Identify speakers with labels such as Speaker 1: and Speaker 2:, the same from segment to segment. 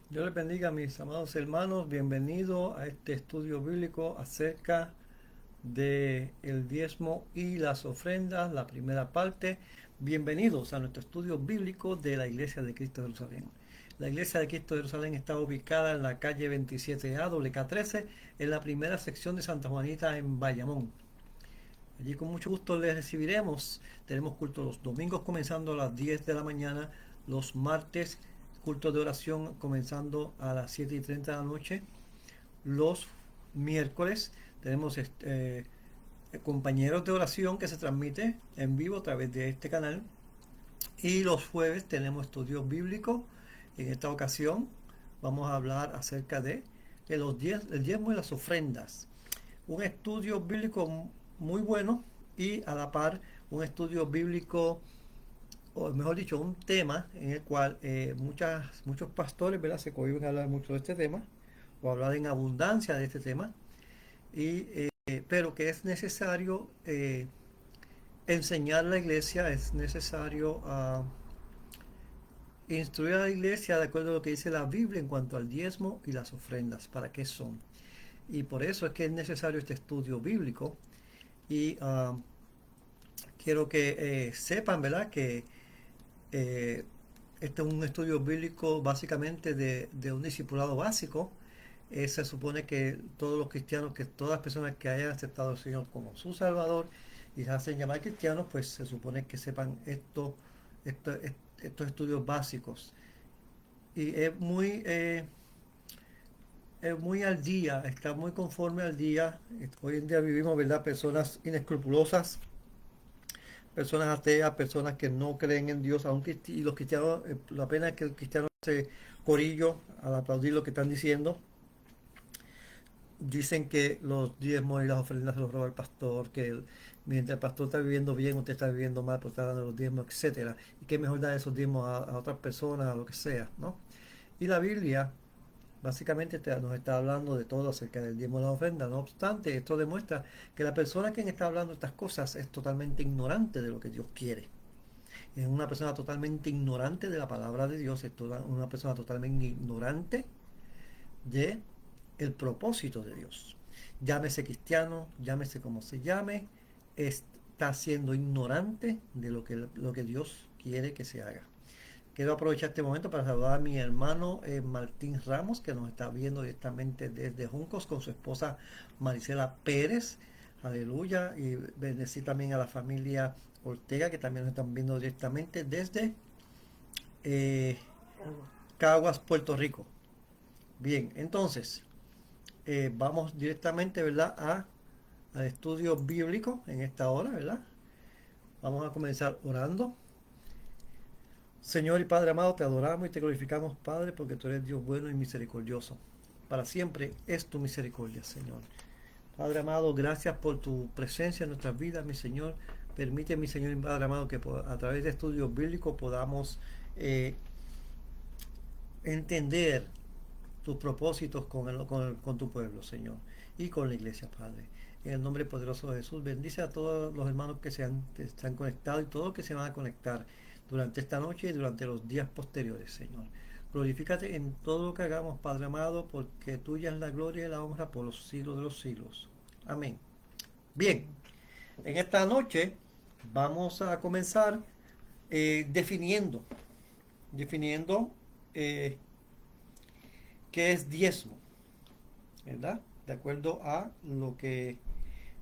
Speaker 1: Dios les bendiga, mis amados hermanos. Bienvenido a este estudio bíblico acerca de el diezmo y las ofrendas, la primera parte. Bienvenidos a nuestro estudio bíblico de la Iglesia de Cristo de Jerusalén. La Iglesia de Cristo de Jerusalén está ubicada en la calle 27A, WK13, en la primera sección de Santa Juanita en Bayamón. Allí con mucho gusto les recibiremos. Tenemos culto los domingos comenzando a las 10 de la mañana, los martes culto de oración comenzando a las 7:30 de la noche, los miércoles tenemos compañeros de oración que se transmite en vivo a través de este canal, y los jueves tenemos estudios bíblicos. En esta ocasión vamos a hablar acerca de el diezmo y las ofrendas, un estudio bíblico muy bueno, y a la par un estudio bíblico, o mejor dicho, un tema en el cual muchos pastores, ¿verdad?, se cohíben a hablar mucho de este tema o hablar en abundancia de este tema, pero que es necesario enseñar a la iglesia, es necesario instruir a la iglesia de acuerdo a lo que dice la Biblia en cuanto al diezmo y las ofrendas, para qué son. Y por eso es que es necesario este estudio bíblico. Y quiero que sepan, ¿verdad?, que eh, este es un estudio bíblico básicamente de un discipulado básico. Se supone que todos los cristianos, que todas las personas que hayan aceptado al Señor como su Salvador y se hacen llamar cristianos, pues se supone que sepan esto- estos estudios básicos. Y es muy al día, está muy conforme al día. Hoy en día vivimos, ¿verdad?, personas inescrupulosas, personas ateas, personas que no creen en Dios, y los cristianos, la pena es que el cristiano se corillo al aplaudir lo que están diciendo. Dicen que los diezmos y las ofrendas se los roba el pastor, mientras el pastor está viviendo bien, usted está viviendo mal, porque está dando los diezmos, etcétera. Y que mejor dar esos diezmos a otras personas, a lo que sea, ¿no? Y la Biblia básicamente nos está hablando de todo acerca del diezmo y la ofrenda. No obstante, esto demuestra que la persona quien está hablando de estas cosas es totalmente ignorante de lo que Dios quiere. Es una persona totalmente ignorante de la palabra de Dios, es una persona totalmente ignorante de el propósito de Dios. Llámese cristiano, llámese como se llame, está siendo ignorante de lo que Dios quiere que se haga. Quiero aprovechar este momento para saludar a mi hermano Martín Ramos, que nos está viendo directamente desde Juncos con su esposa Marisela Pérez. Aleluya. Y bendecir también a la familia Ortega, que también nos están viendo directamente desde eh, Caguas, Puerto Rico. Bien, entonces, vamos directamente, ¿verdad?, al estudio bíblico en esta hora, ¿verdad? Vamos a comenzar orando. Señor y Padre amado, te adoramos y te glorificamos, Padre, porque tú eres Dios bueno y misericordioso. Para siempre es tu misericordia, Señor. Padre amado, gracias por tu presencia en nuestras vidas, mi Señor. Permite, mi Señor y Padre amado, que a través de estudios bíblicos podamos eh, entender tus propósitos con tu pueblo, Señor, y con la iglesia, Padre. En el nombre poderoso de Jesús, bendice a todos los hermanos que están conectados y todos los que se van a conectar durante esta noche y durante los días posteriores, Señor. Glorifícate en todo lo que hagamos, Padre amado, porque tuya es la gloria y la honra por los siglos de los siglos. Amén. Bien, en esta noche vamos a comenzar definiendo eh, qué es diezmo, ¿verdad? De acuerdo a lo que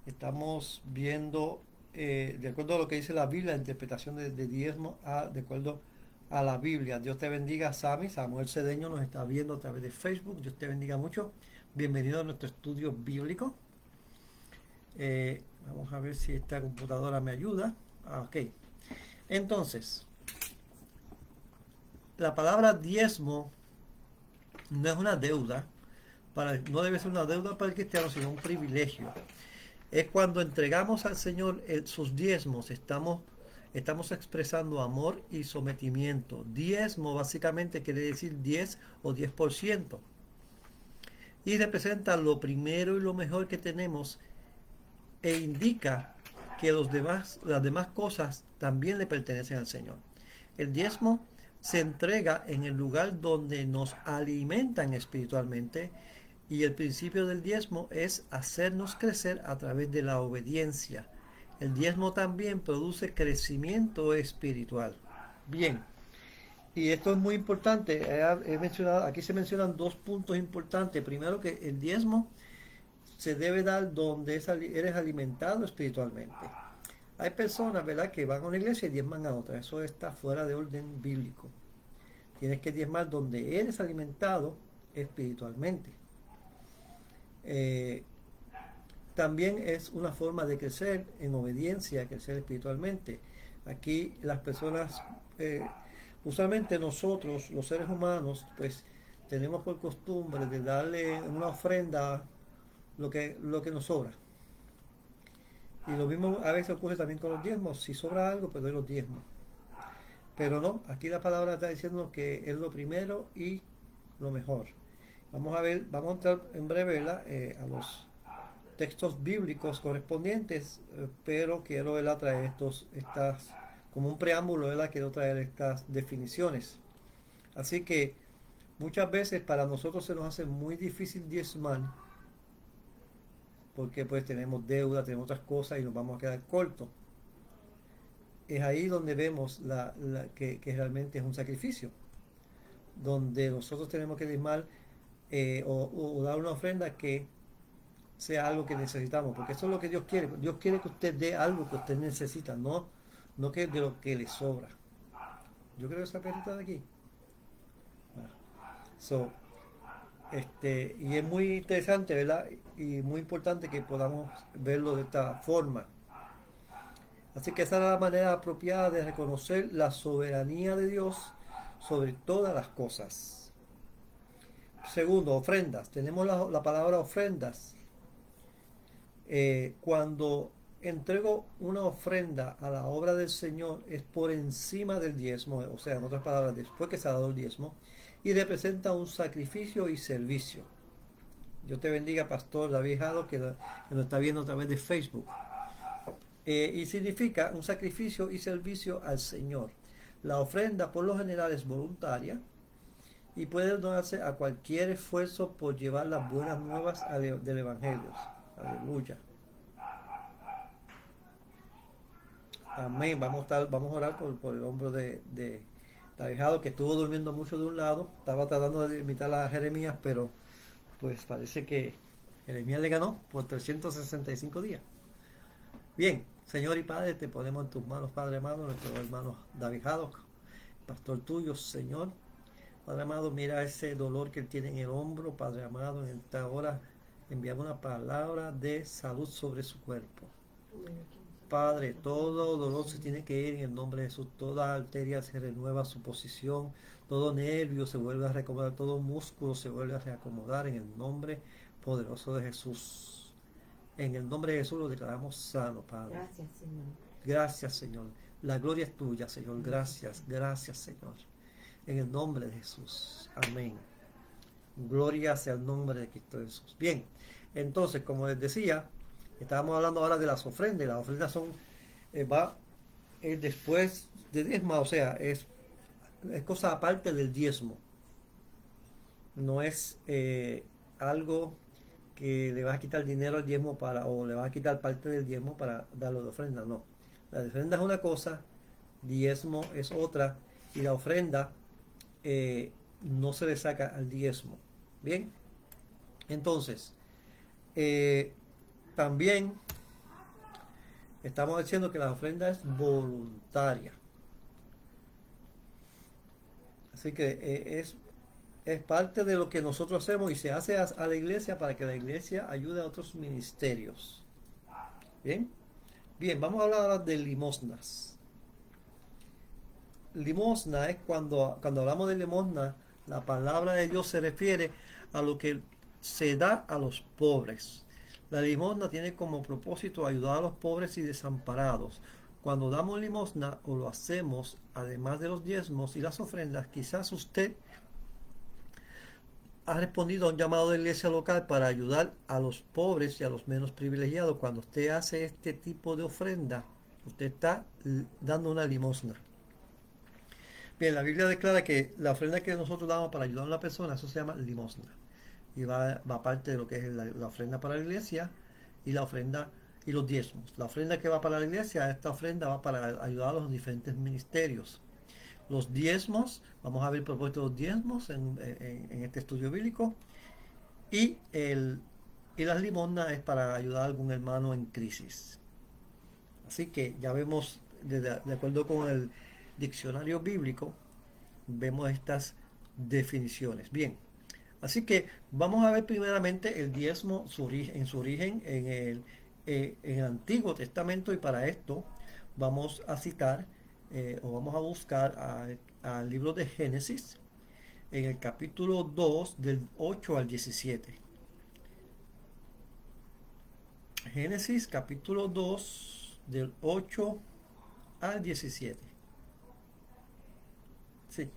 Speaker 1: estamos viendo, de acuerdo a lo que dice la Biblia, la interpretación de diezmo, de acuerdo a la Biblia. Dios te bendiga, Sammy. Samuel Cedeño nos está viendo a través de Facebook. Dios te bendiga mucho. Bienvenido a nuestro estudio bíblico. Vamos a ver si esta computadora me ayuda. Ok. Entonces, la palabra diezmo no es una deuda. No debe ser una deuda para el cristiano, sino un privilegio. Es cuando entregamos al Señor sus diezmos, estamos expresando amor y sometimiento. Diezmo básicamente quiere decir 10 o 10%. Y representa lo primero y lo mejor que tenemos, e indica que las demás cosas también le pertenecen al Señor. El diezmo se entrega en el lugar donde nos alimentan espiritualmente, y el principio del diezmo es hacernos crecer a través de la obediencia. El diezmo también produce crecimiento espiritual. Bien, y esto es muy importante. He mencionado, aquí se mencionan dos puntos importantes. Primero, que el diezmo se debe dar donde eres alimentado espiritualmente. Hay personas, ¿verdad?, que van a una iglesia y diezman a otra. Eso está fuera de orden bíblico. Tienes que diezmar donde eres alimentado espiritualmente. Eh, También es una forma de crecer en obediencia, crecer espiritualmente. Aquí las personas, usualmente nosotros, los seres humanos, pues tenemos por costumbre de darle una ofrenda lo que nos sobra. Y lo mismo a veces ocurre también con los diezmos. Si sobra algo, pues doy los diezmos. Pero no, aquí la palabra está diciendo que es lo primero y lo mejor. Vamos a ver, vamos a entrar en breve, ¿verdad?, a los textos bíblicos correspondientes, pero quiero, ¿verdad?, traer como un preámbulo, ¿verdad?, quiero traer estas definiciones. Así que muchas veces para nosotros se nos hace muy difícil diezmar, porque pues tenemos deuda, tenemos otras cosas y nos vamos a quedar cortos. Es ahí donde vemos que realmente es un sacrificio, donde nosotros tenemos que diezmar, o dar una ofrenda que sea algo que necesitamos, porque eso es lo que Dios quiere. Dios quiere que usted dé algo que usted necesita, no que de lo que le sobra. Yo creo que esa perrita de aquí. Bueno, so, y es muy interesante, ¿verdad? Y muy importante que podamos verlo de esta forma. Así que esa es la manera apropiada de reconocer la soberanía de Dios sobre todas las cosas. Segundo, ofrendas. Tenemos la palabra ofrendas. Cuando entrego una ofrenda a la obra del Señor, es por encima del diezmo, o sea, en otras palabras, después que se ha dado el diezmo, y representa un sacrificio y servicio. Dios te bendiga, Pastor David Jado, que lo está viendo a través de Facebook. Y significa un sacrificio y servicio al Señor. La ofrenda por lo general es voluntaria y puede donarse a cualquier esfuerzo por llevar las buenas nuevas del Evangelio. Aleluya. Amén. Vamos a orar por el hombro de David Jado, que estuvo durmiendo mucho de un lado. Estaba tratando de imitar a Jeremías, pero pues parece que Jeremías le ganó por 365 días. Bien, Señor y Padre, te ponemos en tus manos, Padre amado, nuestro hermano David Jado, pastor tuyo, Señor. Padre amado, mira ese dolor que él tiene en el hombro, Padre amado, en esta hora enviamos una palabra de salud sobre su cuerpo. Padre, todo dolor se tiene que ir en el nombre de Jesús, toda arteria se renueva su posición, todo nervio se vuelve a reacomodar, todo músculo se vuelve a reacomodar en el nombre poderoso de Jesús. En el nombre de Jesús lo declaramos sano, Padre.
Speaker 2: Gracias, Señor.
Speaker 1: Gracias, Señor. La gloria es tuya, Señor. Gracias, gracias, Señor. En el nombre de Jesús. Amén. Gloria sea el nombre de Cristo Jesús. Bien, entonces, como les decía, estábamos hablando ahora de las ofrendas. Las ofrendas son, después de diezma, o sea, es cosa aparte del diezmo. No es algo que le vas a quitar dinero al diezmo o le vas a quitar parte del diezmo para darlo de ofrenda, no. La ofrenda es una cosa, diezmo es otra, y la ofrenda no se le saca al diezmo. Bien, entonces, también estamos diciendo que la ofrenda es voluntaria. Así que es parte de lo que nosotros hacemos y se hace a la iglesia para que la iglesia ayude a otros ministerios. Bien, bien, vamos a hablar ahora de limosnas. Limosna es cuando hablamos de limosna, la palabra de Dios se refiere a lo que se da a los pobres. La limosna tiene como propósito ayudar a los pobres y desamparados. Cuando damos limosna o lo hacemos, además de los diezmos y las ofrendas, quizás usted ha respondido a un llamado de la iglesia local para ayudar a los pobres y a los menos privilegiados. Cuando usted hace este tipo de ofrenda, usted está dando una limosna. Bien, la Biblia declara que la ofrenda que nosotros damos para ayudar a una persona, eso se llama limosna. Y va aparte de lo que es la ofrenda para la iglesia y la ofrenda y los diezmos. La ofrenda que va para la iglesia, esta ofrenda va para ayudar a los diferentes ministerios. Los diezmos, vamos a ver el propósito de los diezmos en este estudio bíblico. Y, y las limosnas es para ayudar a algún hermano en crisis. Así que ya vemos, de acuerdo con el diccionario bíblico, vemos estas definiciones. Bien, así que vamos a ver primeramente el diezmo en su origen en el Antiguo Testamento, y para esto vamos a citar o vamos a buscar al libro de Génesis en el capítulo 2 del 8 al 17. Génesis capítulo 2 del 8 al 17. Sí.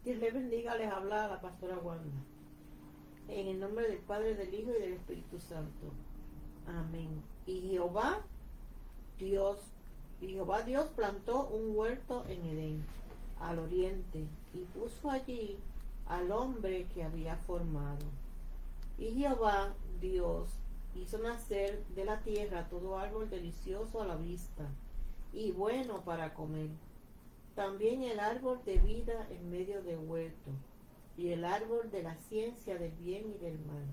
Speaker 2: Dios les bendiga, les habla la pastora Wanda. En el nombre del Padre, del Hijo y del Espíritu Santo. Amén. Y Jehová Dios plantó un huerto en Edén, al oriente, y puso allí al hombre que había formado. Y Jehová Dios hizo nacer de la tierra todo árbol delicioso a la vista y bueno para comer. También el árbol de vida en medio del huerto, y el árbol de la ciencia del bien y del mal.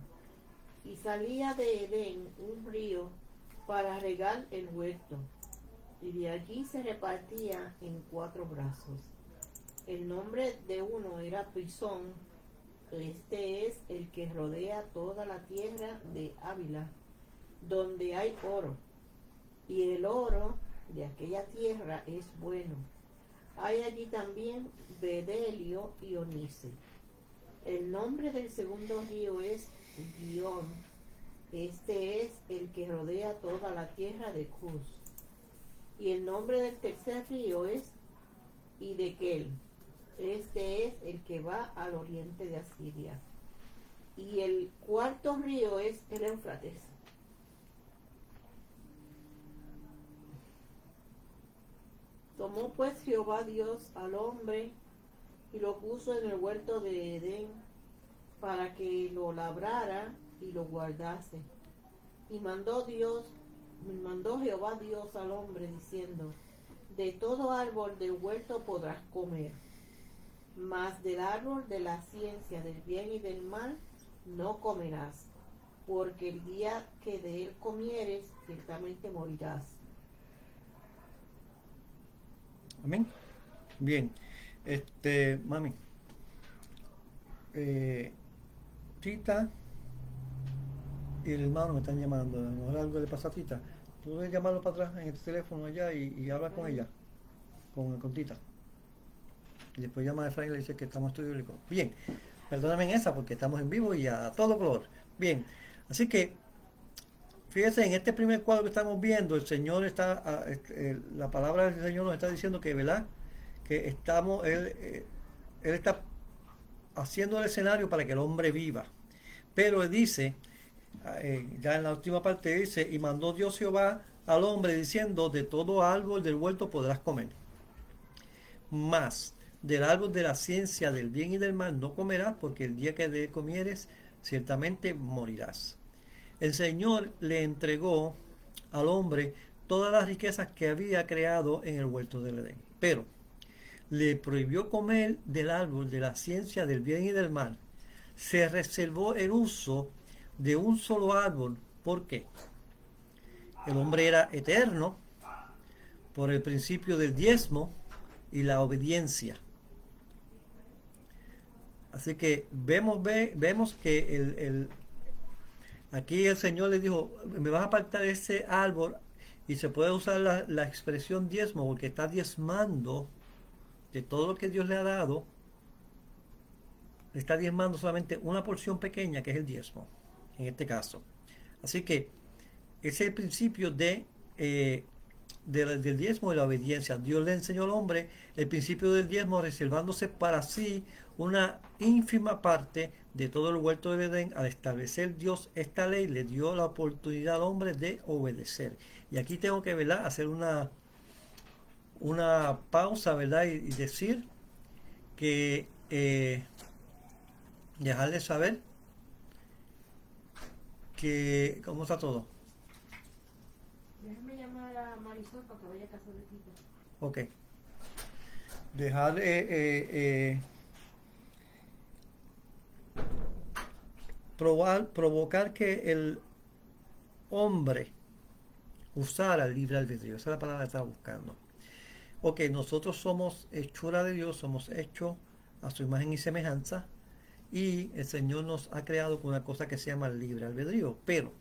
Speaker 2: Y salía de Edén un río para regar el huerto, y de allí se repartía en 4 brazos. El nombre de uno era Pisón, este es el que rodea toda la tierra de Ávila, donde hay oro, y el oro de aquella tierra es bueno. Hay allí también bedelio y onice. El nombre del segundo río es Gihón. Este es el que rodea toda la tierra de Cus. Y el nombre del tercer río es Hidekel. Este es el que va al oriente de Asiria. Y el cuarto río es el Éufrates. Tomó pues Jehová Dios al hombre y lo puso en el huerto de Edén para que lo labrara y lo guardase. Y mandó Jehová Dios al hombre diciendo: de todo árbol del huerto podrás comer, mas del árbol de la ciencia del bien y del mal no comerás, porque el día que de él comieres ciertamente morirás.
Speaker 1: Amén. Bien. Mami. Tita y el hermano me están llamando. A lo mejor algo le pasa a Tita. Tú puedes llamarlo para atrás en el teléfono allá y habla con ella, con Tita. Y después llama a Efraín y le dice que estamos en estudio bíblico. Bien. Perdóname en esa porque estamos en vivo y a todo color. Bien. Así que fíjense, en este primer cuadro que estamos viendo, el Señor está, la palabra del Señor nos está diciendo que, ¿verdad? Que Él está haciendo el escenario para que el hombre viva. Pero Él dice, ya en la última parte dice, y mandó Dios Jehová al hombre diciendo, de todo árbol del huerto podrás comer, mas del árbol de la ciencia del bien y del mal no comerás, porque el día que de él comieres, ciertamente morirás. El Señor le entregó al hombre todas las riquezas que había creado en el huerto del Edén, pero le prohibió comer del árbol de la ciencia del bien y del mal. Se reservó el uso de un solo árbol. ¿Por qué? El hombre era eterno por el principio del diezmo y la obediencia. Así que vemos que aquí el Señor le dijo, me vas a apartar ese árbol, y se puede usar la expresión diezmo porque está diezmando de todo lo que Dios le ha dado. Le está diezmando solamente una porción pequeña, que es el diezmo, en este caso. Así que ese es el principio del diezmo y la obediencia. Dios le enseñó al hombre el principio del diezmo, reservándose para sí una ínfima parte de todo el huerto de Edén. Al establecer Dios esta ley, le dio la oportunidad al hombre de obedecer. Y aquí tengo que, ¿verdad?, hacer una pausa, ¿verdad?, y decir que dejarles saber que cómo está todo.
Speaker 2: Déjame llamar a Marisol para que vaya a casa de Tito.
Speaker 1: Ok. Dejar provocar que el hombre usara el libre albedrío. Esa es la palabra que estaba buscando. Ok, nosotros somos hechura de Dios, somos hechos a su imagen y semejanza, y el Señor nos ha creado con una cosa que se llama el libre albedrío. Pero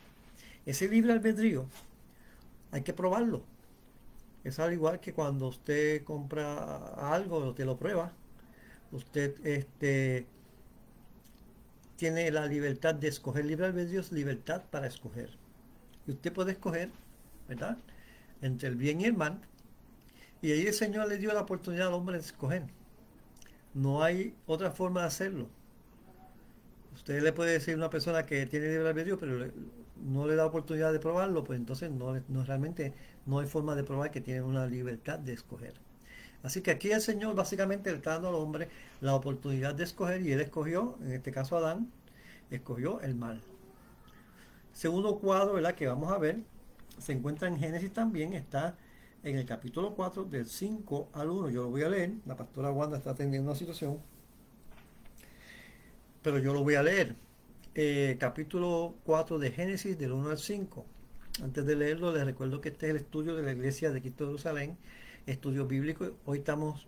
Speaker 1: ese libre albedrío hay que probarlo. Es al igual que cuando usted compra algo, usted lo prueba, usted tiene la libertad de escoger. Libre albedrío es libertad para escoger. Y usted puede escoger, ¿verdad?, entre el bien y el mal. Y ahí el Señor le dio la oportunidad al hombre de escoger. No hay otra forma de hacerlo. Usted le puede decir a una persona que tiene libre albedrío, pero no le da oportunidad de probarlo, pues entonces realmente no hay forma de probar que tiene una libertad de escoger. Así que aquí el Señor básicamente le está dando al hombre la oportunidad de escoger, y él escogió, en este caso Adán, escogió el mal. Segundo cuadro, ¿verdad?, que vamos a ver, se encuentra en Génesis también, está en el capítulo 4 del 5 al 1. Yo lo voy a leer, la pastora Wanda está atendiendo una situación, pero yo lo voy a leer. Capítulo 4 de Génesis del 1 al 5. Antes de leerlo, les recuerdo que este es el estudio de la Iglesia de Cristo de Jerusalén, estudio bíblico. Hoy estamos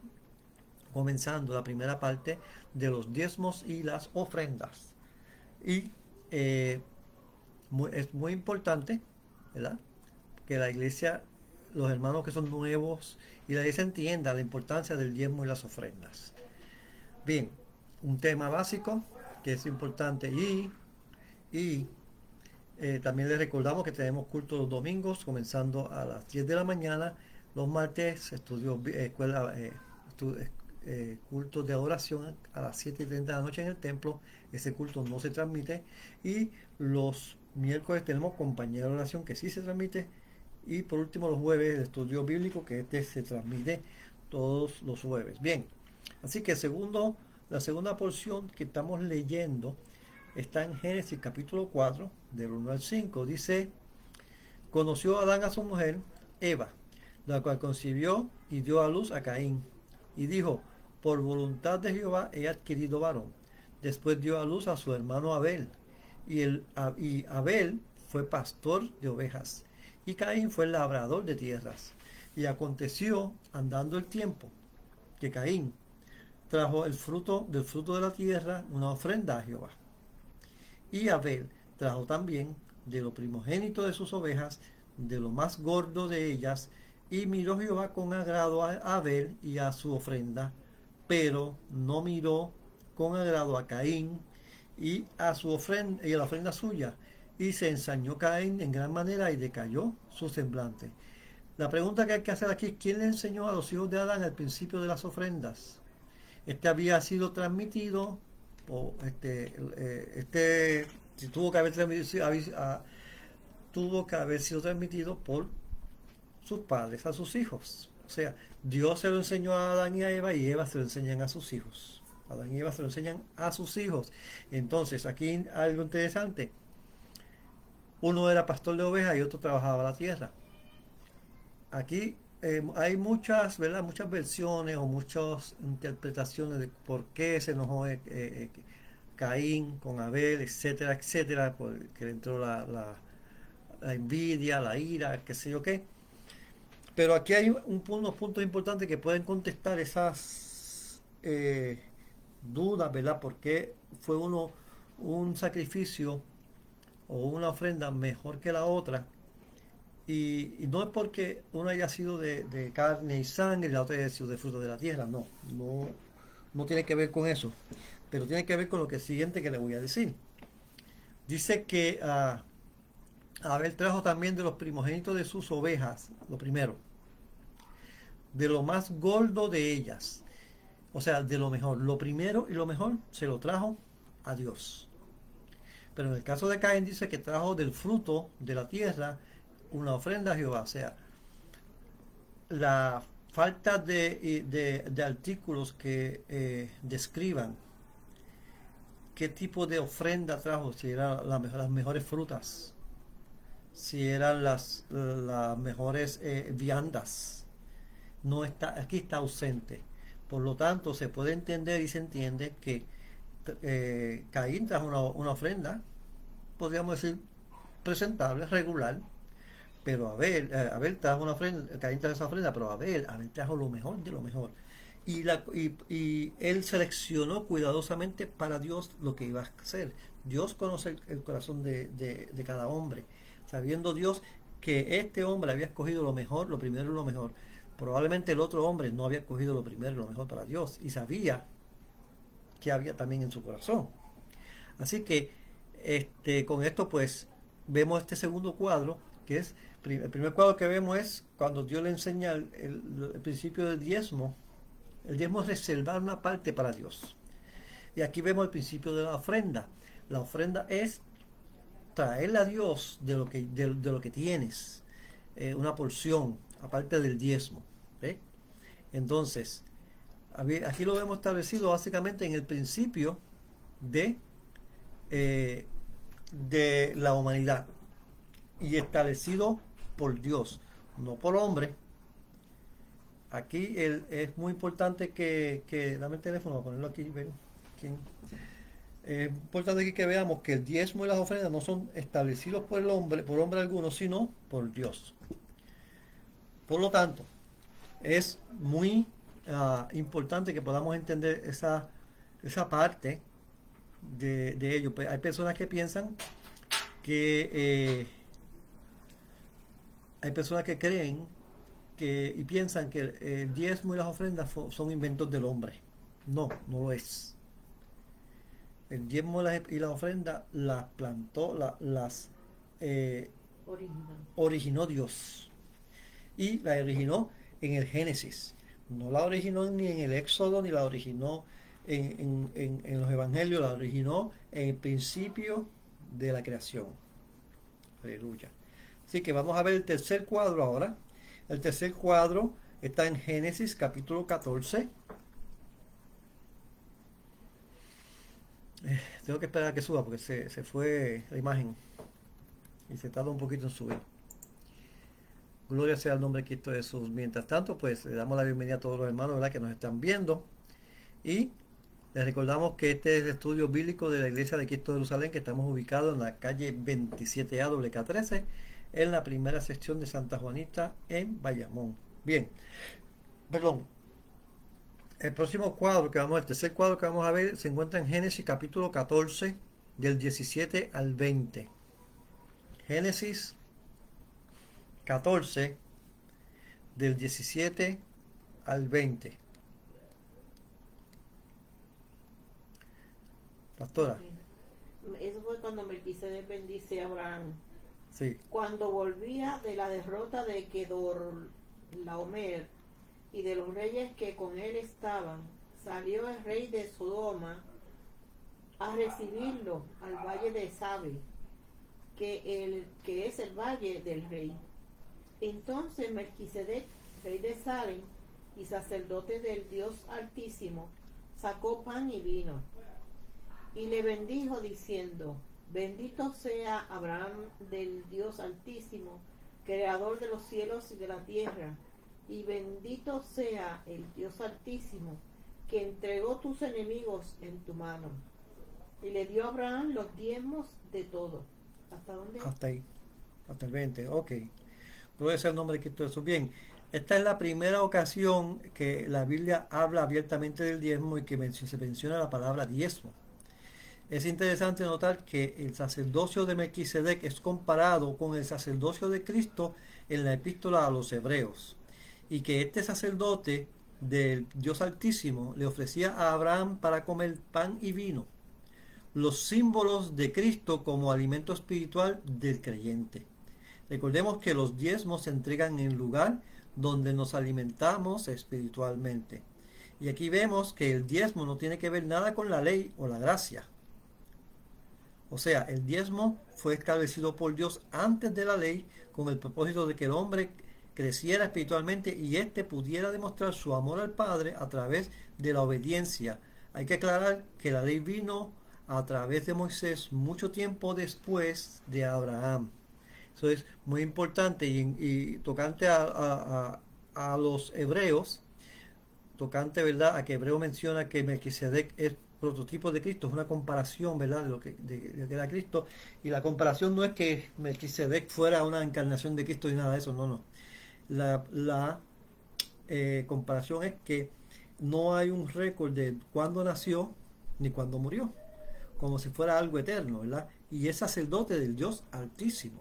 Speaker 1: comenzando la primera parte de los diezmos y las ofrendas. Y es muy importante, ¿verdad?, que la iglesia, los hermanos que son nuevos y la iglesia entienda la importancia del diezmo y las ofrendas. Bien, un tema básico que es importante, y también les recordamos que tenemos cultos los domingos comenzando a las 10 de la mañana, los martes cultos de adoración a las 7:30 de la noche en el templo. Ese culto no se transmite, y los miércoles tenemos compañía de oración que sí se transmite, y por último los jueves el estudio bíblico, que se transmite todos los jueves. Bien, así que la segunda porción que estamos leyendo está en Génesis capítulo 4 del 1 al 5. Dice: conoció Adán a su mujer Eva, la cual concibió y dio a luz a Caín, y dijo: por voluntad de Jehová he adquirido varón. Después dio a luz a su hermano Abel, y Abel fue pastor de ovejas, y Caín fue labrador de tierras. Y aconteció, andando el tiempo, que Caín trajo del fruto de la tierra una ofrenda a Jehová. Y Abel trajo también de lo primogénito de sus ovejas, de lo más gordo de ellas, y miró Jehová con agrado a Abel y a su ofrenda, pero no miró con agrado a Caín y a su ofrenda y a la ofrenda suya, y se ensañó Caín en gran manera y decayó su semblante. La pregunta que hay que hacer aquí es: ¿quién le enseñó a los hijos de Adán el principio de las ofrendas? Había sido transmitido, o tuvo que haber sido transmitido por sus padres a sus hijos. O sea, Dios se lo enseñó a Adán y a Eva, y Eva se lo enseñan a sus hijos. Adán y Eva se lo enseñan a sus hijos. Entonces, aquí algo interesante: uno era pastor de ovejas y otro trabajaba la tierra. Aquí hay muchas, ¿verdad?, muchas versiones o muchas interpretaciones de por qué se enojó Caín con Abel, etcétera, etcétera, porque le entró la envidia, la ira, qué sé yo qué. Pero aquí hay unos puntos importantes que pueden contestar esas dudas, ¿verdad? Porque fue un sacrificio o una ofrenda mejor que la otra. Y no es porque una haya sido de carne y sangre y la otra haya sido de fruto de la tierra. No tiene que ver con eso. Pero tiene que ver con lo que siguiente que le voy a decir. Dice que Abel trajo también de los primogénitos de sus ovejas, lo primero, de lo más gordo de ellas. O sea, de lo mejor. Lo primero y lo mejor se lo trajo a Dios. Pero en el caso de Caín dice que trajo del fruto de la tierra una ofrenda a Jehová. O sea, la falta de artículos que describan qué tipo de ofrenda trajo, si eran las mejores frutas, si eran las mejores viandas. No está, aquí está ausente. Por lo tanto, se puede entender y se entiende que Caín trajo una ofrenda, podríamos decir, presentable, regular, pero Abel trajo una ofrenda, Caín trajo esa ofrenda, pero Abel trajo lo mejor de lo mejor. Y él seleccionó cuidadosamente para Dios lo que iba a hacer. Dios conoce el corazón de cada hombre, sabiendo Dios que este hombre había escogido lo mejor, lo primero y lo mejor. Probablemente el otro hombre no había escogido lo primero y lo mejor para Dios y sabía que había también en su corazón. Así que con esto pues vemos este segundo cuadro, que es el primer cuadro que vemos es cuando Dios le enseña el principio del diezmo. El diezmo es reservar una parte para Dios. Y aquí vemos el principio de la ofrenda. La ofrenda es traerle a Dios de lo que tienes, una porción, aparte del diezmo. ¿Eh? Entonces, aquí lo hemos establecido básicamente en el principio de, eh, de la humanidad y establecido por Dios, no por hombre. Aquí es muy importante dame el teléfono, a ponerlo aquí, ven. Es importante aquí que veamos que el diezmo y las ofrendas no son establecidos por el hombre, por hombre alguno, sino por Dios. Por lo tanto, es muy importante que podamos entender esa parte de ello. Hay personas que piensan que hay personas que creen y piensan que el diezmo y las ofrendas son inventos del hombre. No, no lo es. El diezmo y las ofrendas las plantó, las originó Dios. Y la originó en el Génesis. No la originó ni en el Éxodo, ni la originó en los Evangelios, la originó en el principio de la creación. Aleluya. Así que vamos a ver el tercer cuadro ahora. El tercer cuadro está en Génesis capítulo 14. Tengo que esperar a que suba porque se fue la imagen y se tarda un poquito en subir. Gloria sea el nombre de Cristo Jesús. Mientras tanto, pues le damos la bienvenida a todos los hermanos, ¿verdad?, que nos están viendo. Y les recordamos que este es el estudio bíblico de la Iglesia de Cristo de Jerusalén, que estamos ubicados en la calle 27A WK13, en la primera sección de Santa Juanita, en Bayamón. Bien, perdón. El próximo cuadro el tercer cuadro que vamos a ver, se encuentra en Génesis capítulo 14, del 17 al 20. Génesis 14, del 17 al 20. Pastora.
Speaker 2: Eso fue cuando Melquisedec bendice a Abraham.
Speaker 1: Sí.
Speaker 2: Cuando volvía de la derrota de Kedorlaomer y de los reyes que con él estaban, salió el rey de Sodoma a recibirlo al valle de Sabe, que es el valle del rey. Entonces Melquisedec, rey de Salem y sacerdote del Dios Altísimo, sacó pan y vino y le bendijo diciendo: bendito sea Abraham del Dios Altísimo, creador de los cielos y de la tierra, y bendito sea el Dios Altísimo, que entregó tus enemigos en tu mano. Y le dio a Abraham los diezmos de todo. ¿Hasta dónde?
Speaker 1: Hasta ahí, hasta el 20, ok. Puede ser el nombre de Cristo Jesús. Bien, esta es la primera ocasión que la Biblia habla abiertamente del diezmo y que se menciona la palabra diezmo. Es interesante notar que el sacerdocio de Melquisedec es comparado con el sacerdocio de Cristo en la epístola a los Hebreos, y que este sacerdote del Dios Altísimo le ofrecía a Abraham para comer pan y vino, los símbolos de Cristo como alimento espiritual del creyente. Recordemos que los diezmos se entregan en el lugar donde nos alimentamos espiritualmente. Y aquí vemos que el diezmo no tiene que ver nada con la ley o la gracia. O sea, el diezmo fue establecido por Dios antes de la ley con el propósito de que el hombre creciera espiritualmente y éste pudiera demostrar su amor al Padre a través de la obediencia. Hay que aclarar que la ley vino a través de Moisés mucho tiempo después de Abraham. Eso es muy importante y tocante a los hebreos, tocante, ¿verdad?, a que Hebreo menciona que Melquisedec es prototipo de Cristo, es una comparación, ¿verdad?, de lo que era Cristo, y la comparación no es que Melquisedec fuera una encarnación de Cristo y nada de eso, no, no. La comparación es que no hay un récord de cuándo nació ni cuándo murió, como si fuera algo eterno, ¿verdad? Y es sacerdote del Dios Altísimo.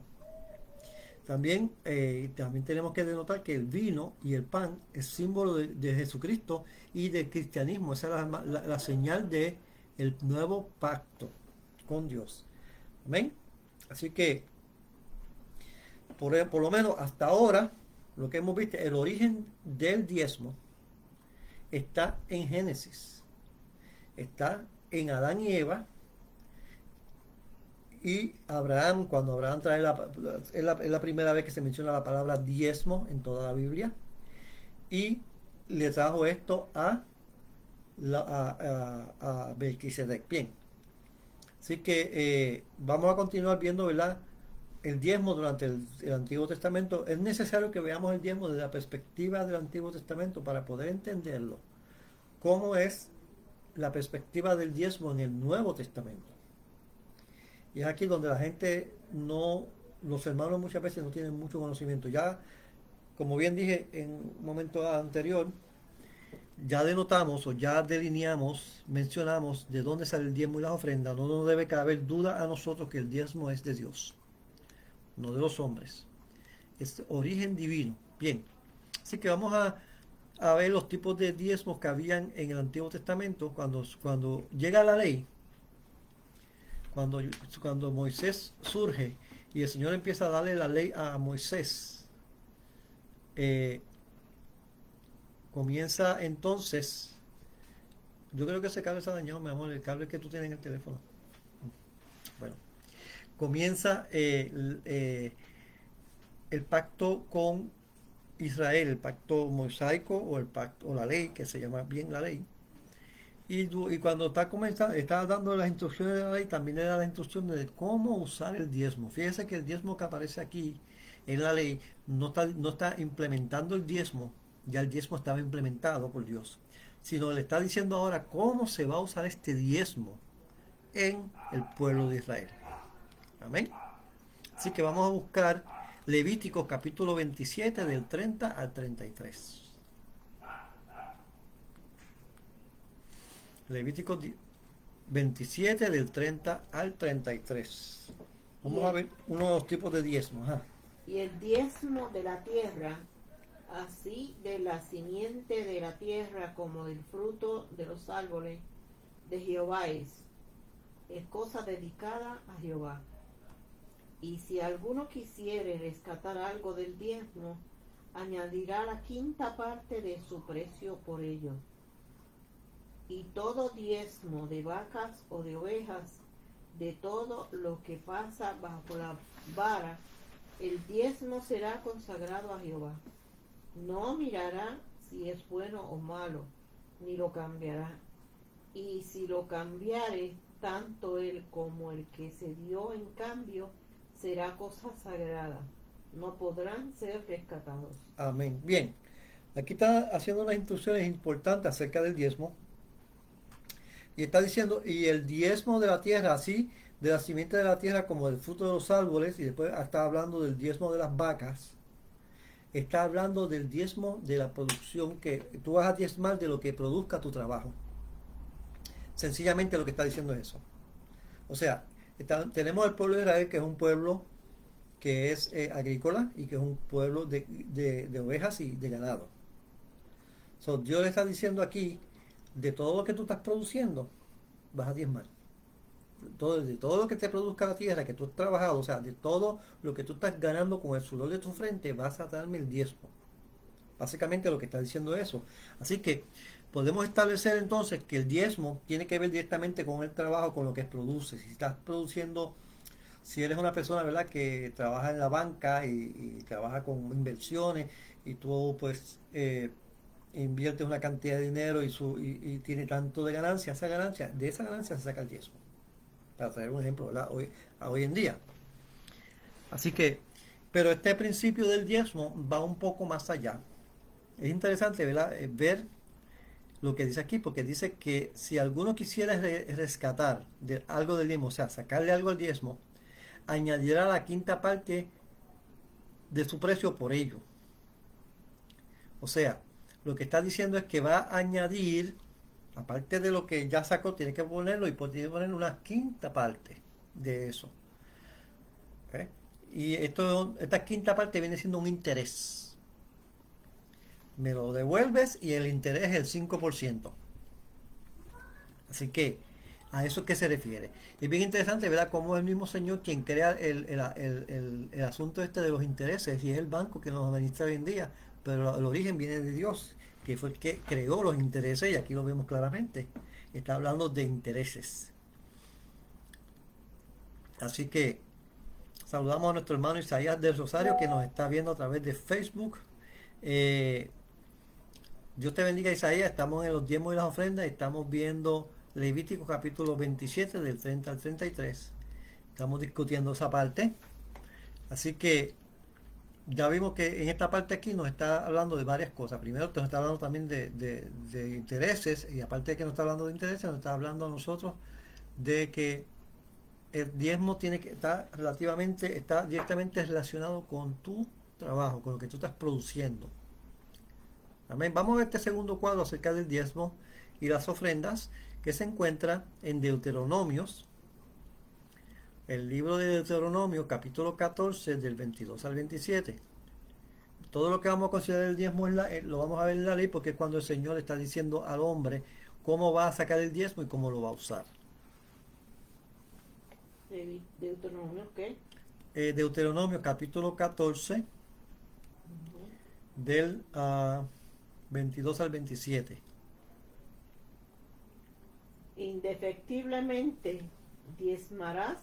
Speaker 1: También tenemos que denotar que el vino y el pan es símbolo de Jesucristo y del cristianismo. Esa es la señal de el nuevo pacto con Dios. Amén. Así que, por lo menos hasta ahora, lo que hemos visto, el origen del diezmo está en Génesis. Está en Adán y Eva. Y Abraham, cuando Abraham trae es la primera vez que se menciona la palabra diezmo en toda la Biblia. Y le trajo esto a Melquisedec. Bien. Así que vamos a continuar viendo, ¿verdad?, el diezmo durante el Antiguo Testamento. Es necesario que veamos el diezmo desde la perspectiva del Antiguo Testamento para poder entenderlo. ¿Cómo es la perspectiva del diezmo en el Nuevo Testamento? Y es aquí donde la gente los hermanos muchas veces no tienen mucho conocimiento. Ya, como bien dije en un momento anterior, ya denotamos o ya delineamos, mencionamos de dónde sale el diezmo y las ofrendas. No nos debe caber duda a nosotros que el diezmo es de Dios, no de los hombres. Es origen divino. Bien, así que vamos a ver los tipos de diezmos que habían en el Antiguo Testamento cuando llega la ley. Cuando Moisés surge y el Señor empieza a darle la ley a Moisés, comienza entonces, yo creo que ese cable está dañado, mi amor, el cable que tú tienes en el teléfono. Bueno, comienza el pacto con Israel, el pacto mosaico o el pacto o la ley, que se llama bien la ley. Y cuando está dando las instrucciones de la ley, también le da las instrucciones de cómo usar el diezmo. Fíjese que el diezmo que aparece aquí en la ley no está implementando el diezmo, ya el diezmo estaba implementado por Dios, sino le está diciendo ahora cómo se va a usar este diezmo en el pueblo de Israel. Amén. Así que vamos a buscar Levíticos capítulo 27 del 30 al 33. Levítico 27 del 30 al 33. Vamos a ver uno de los tipos de diezmo. Ajá.
Speaker 2: Y el diezmo de la tierra, así de la simiente de la tierra como del fruto de los árboles de Jehová es cosa dedicada a Jehová. Y si alguno quisiere rescatar algo del diezmo, añadirá la quinta parte de su precio por ello. Y todo diezmo de vacas o de ovejas, de todo lo que pasa bajo la vara, el diezmo será consagrado a Jehová. No mirará si es bueno o malo, ni lo cambiará. Y si lo cambiare, tanto él como el que se dio en cambio, será cosa sagrada. No podrán ser rescatados.
Speaker 1: Amén. Bien, aquí está haciendo unas instrucciones importantes acerca del diezmo. Y está diciendo, y el diezmo de la tierra, así, de la simiente de la tierra como del fruto de los árboles, y después está hablando del diezmo de las vacas. Está hablando del diezmo de la producción, que tú vas a diezmar de lo que produzca tu trabajo. Sencillamente lo que está diciendo es eso. O sea, tenemos el pueblo de Israel, que es un pueblo que es agrícola y que es un pueblo de ovejas y de ganado. Dios le está diciendo aquí, de todo lo que tú estás produciendo, vas a diezmar. De todo lo que te produzca la tierra, que tú has trabajado, o sea, de todo lo que tú estás ganando con el sudor de tu frente, vas a darme el diezmo. Básicamente lo que está diciendo eso. Así que podemos establecer entonces que el diezmo tiene que ver directamente con el trabajo, con lo que produces. Si estás produciendo si eres una persona, ¿verdad?, que trabaja en la banca y trabaja con inversiones y tú pues inviertes una cantidad de dinero y tiene tanto de ganancia, de esa ganancia se saca el diezmo. Para traer un ejemplo, ¿verdad? Hoy en día. Así que, pero este principio del diezmo va un poco más allá. Es interesante, ¿verdad?, ver lo que dice aquí, porque dice que si alguno quisiera rescatar algo del diezmo, o sea, sacarle algo al diezmo, añadirá la quinta parte de su precio por ello. O sea, lo que está diciendo es que va a añadir, aparte de lo que ya sacó, tiene que ponerlo y tiene que poner una quinta parte de eso. ¿Ok? Y esta quinta parte viene siendo un interés. Me lo devuelves y el interés es el 5%. Así que a eso que se refiere. Es bien interesante, ¿verdad?, cómo es el mismo señor quien crea el asunto este de los intereses y es el banco que nos administra hoy en día, pero el origen viene de Dios, que fue el que creó los intereses y aquí lo vemos claramente. Está hablando de intereses. Así que saludamos a nuestro hermano Isaías del Rosario que nos está viendo a través de Facebook. Eh, Dios te bendiga, Isaías. Estamos en los diezmos y las ofrendas. Estamos viendo Levítico capítulo 27 del 30 al 33. Estamos discutiendo esa parte. Así que ya vimos que en esta parte aquí nos está hablando de varias cosas. Primero nos está hablando también de intereses. Y aparte de que nos está hablando de intereses, nos está hablando a nosotros de que el diezmo tiene que estar está directamente relacionado con tu trabajo, con lo que tú estás produciendo. Amén. Vamos a ver este segundo cuadro acerca del diezmo y las ofrendas que se encuentra en Deuteronomios, el libro de Deuteronomio, capítulo 14, del 22 al 27. Todo lo que vamos a considerar el diezmo lo vamos a ver en la ley porque es cuando el Señor está diciendo al hombre cómo va a sacar el diezmo y cómo lo va a usar.
Speaker 2: Deuteronomio, ¿qué?
Speaker 1: Deuteronomio, capítulo 14, del 22 al 27.
Speaker 2: Indefectiblemente diezmarás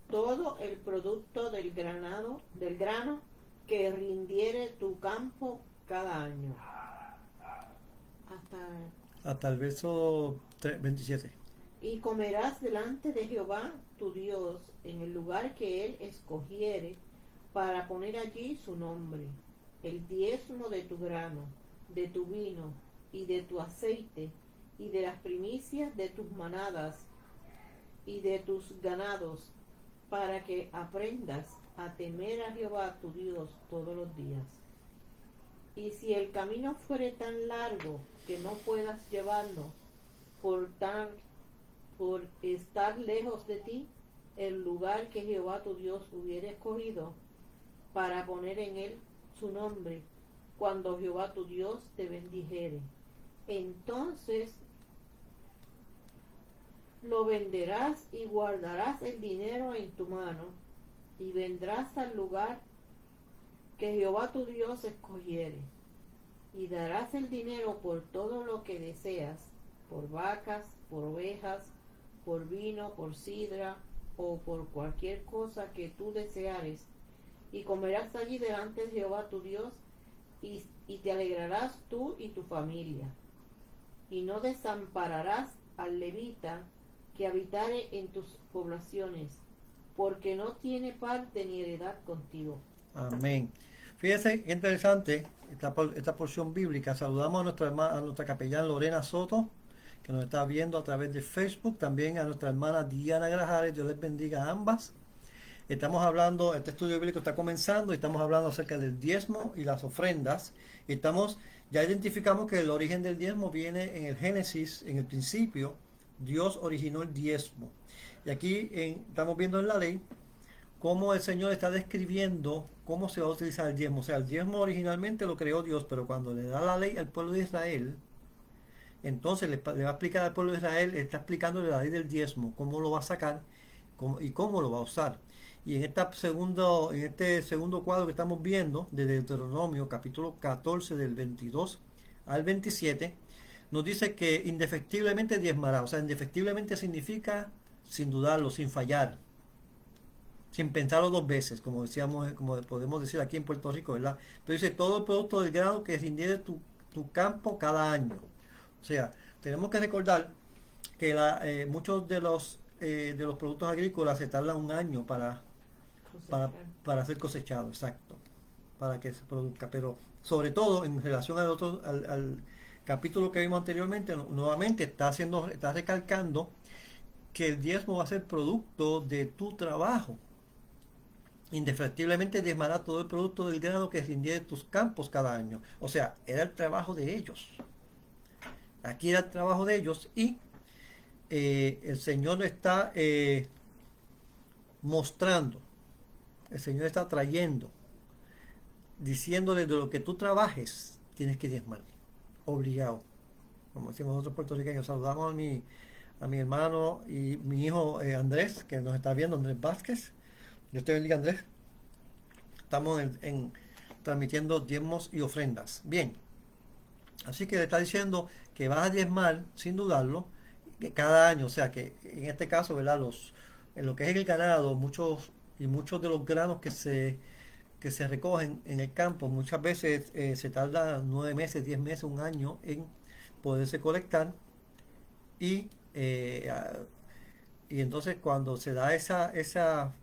Speaker 2: todo el producto del grano que rindiere tu campo cada año.
Speaker 1: Hasta el verso 27.
Speaker 2: Y comerás delante de Jehová tu Dios en el lugar que él escogiere para poner allí su nombre, el diezmo de tu grano, de tu vino y de tu aceite y de las primicias de tus manadas y de tus ganados, para que aprendas a temer a Jehová tu Dios todos los días. Y si el camino fuere tan largo que no puedas llevarlo por estar lejos de ti, el lugar que Jehová tu Dios hubiere escogido para poner en él su nombre, cuando Jehová tu Dios te bendijere, entonces lo venderás y guardarás el dinero en tu mano, y vendrás al lugar que Jehová tu Dios escogiere, y darás el dinero por todo lo que deseas, por vacas, por ovejas, por vino, por sidra, o por cualquier cosa que tú deseares, y comerás allí delante de Jehová tu Dios, y te alegrarás tú y tu familia, y no desampararás al levita que habitare en tus poblaciones, porque no tiene parte ni heredad contigo.
Speaker 1: Amén. Fíjense qué interesante esta porción bíblica. Saludamos a nuestra capellán Lorena Soto, que nos está viendo a través de Facebook, también a nuestra hermana Diana Grajares. Dios les bendiga a ambas. Estamos hablando, este estudio bíblico está comenzando y estamos hablando acerca del diezmo y las ofrendas. Ya identificamos que el origen del diezmo viene en el Génesis, en el principio. Dios originó el diezmo. Y aquí estamos viendo en la ley cómo el Señor está describiendo cómo se va a utilizar el diezmo. O sea, el diezmo originalmente lo creó Dios, pero cuando le da la ley al pueblo de Israel, entonces le va a explicar al pueblo de Israel, está explicándole la ley del diezmo, cómo lo va a sacar y cómo lo va a usar. Y en este segundo cuadro que estamos viendo, de Deuteronomio, capítulo 14, del 22 al 27, nos dice que indefectiblemente diezmará. O sea, indefectiblemente significa sin dudarlo, sin fallar. sin pensarlo dos veces, como decíamos, como podemos decir aquí en Puerto Rico, ¿verdad? Pero dice todo el producto del grano que rindiere tu campo cada año. O sea, tenemos que recordar que muchos de los productos agrícolas se tardan un año para,
Speaker 2: cosechar.
Speaker 1: para ser cosechados, exacto, para que se produzca. Pero sobre todo en relación al capítulo que vimos anteriormente, nuevamente está recalcando que el diezmo va a ser producto de tu trabajo. Indefectiblemente diezmará todo el producto del grano que rindiera de tus campos cada año. O sea, era el trabajo de ellos. Aquí era el trabajo de ellos y el Señor está mostrando, el Señor está trayendo, diciéndole de lo que tú trabajes, tienes que diezmar. Obligado. Como decimos nosotros puertorriqueños, saludamos a mi hermano y mi hijo Andrés, que nos está viendo, Andrés Vázquez. Dios te bendiga, Andrés. Estamos transmitiendo diezmos y ofrendas. Bien, así que le está diciendo que vas a diezmar, sin dudarlo, que cada año. O sea que en este caso, ¿verdad? En lo que es el ganado, muchos de los granos que se recogen en el campo, muchas veces se tarda 9 meses, 10 meses, un año en poderse colectar. Y, eh, a- y entonces cuando se da esa